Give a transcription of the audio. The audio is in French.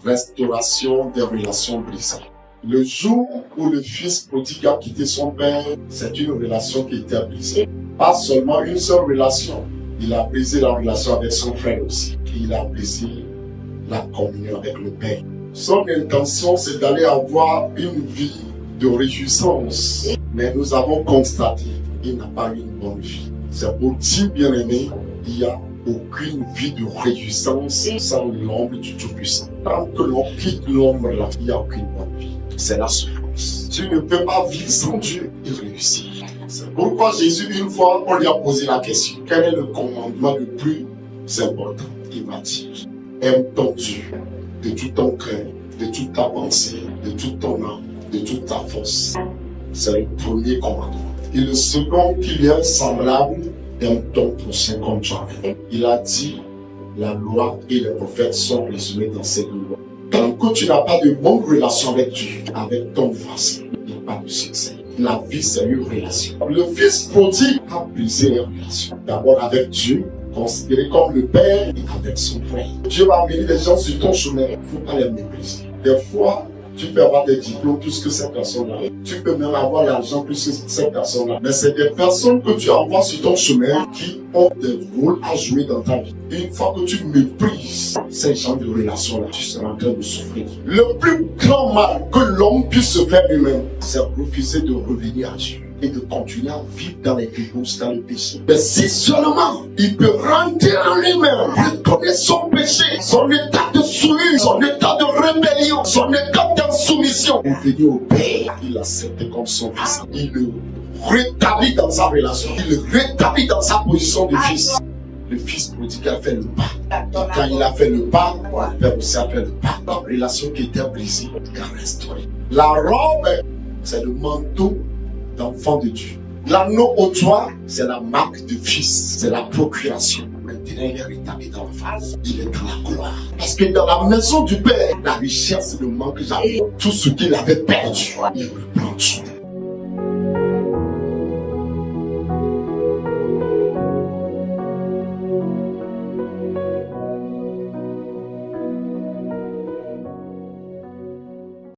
Restauration des relations brisées. Le jour où le fils prodigue a quitté son père, c'est une relation qui était brisée. Pas seulement une seule relation. Il a brisé la relation avec son frère aussi. Il a brisé la communion avec le père. Son intention, c'est d'aller avoir une vie de réjouissance. Mais nous avons constaté qu'il n'a pas eu une bonne vie. C'est pour dire, bien aimé, il n'y a aucune vie de réjouissance sans l'ombre du Tout-Puissant. Tant que l'on quitte l'ombre là, il n'y a aucune bonne vie. C'est la souffrance. Tu ne peux pas vivre sans Dieu et réussir. C'est pourquoi Jésus, une fois, on lui a posé la question. Quel est le commandement le plus important? Il m'a dit, aime ton Dieu de tout ton cœur, de toute ta pensée, de toute ton âme, de toute ta force. C'est le premier commandement. Et le second qui lui est semblable, aime ton prochain comme toi-même. Il a dit, la loi et les prophètes sont résumés dans ces deux lois. Tant que tu n'as pas de bonne relation avec Dieu, avec ton voisin, il n'y a pas de succès. La vie, c'est une relation. Le fils prodigue a brisé les relations. D'abord avec Dieu, considéré comme le père, et avec son frère. Dieu va amener des gens sur ton chemin. Il ne faut pas les mépriser. Des fois, tu peux avoir des diplômes plus que ces personnes-là. Tu peux même avoir l'argent plus que ces personnes-là. Mais c'est des personnes que tu envoies sur ton chemin qui ont des rôles à jouer dans ta vie. Une fois que tu méprises ces genres de relations-là, tu seras en train de souffrir. Le plus grand mal que l'homme puisse se faire lui-même, c'est refuser de revenir à Dieu et de continuer à vivre dans les dégoûts, dans le péché. Mais si seulement il peut rentrer en lui-même, reconnaître son péché, son état de souillure, son état de rébellion, son état d'insoumission, et venir au Père, il l'accepte comme son fils. Il le rétablit dans sa relation, il le rétablit dans sa position de fils. Le fils prodigue a fait le pas. Et quand il a fait le pas, le père aussi a fait le pas. La relation qui était brisée est restaurée. La robe, c'est le manteau d'enfant de Dieu. L'anneau au doigt, c'est la marque de fils, c'est la procuration. Maintenant, il est rétabli dans la face, il est dans la gloire. Parce que dans la maison du Père, la richesse ne manque jamais. Tout ce qu'il avait perdu, il reprend tout.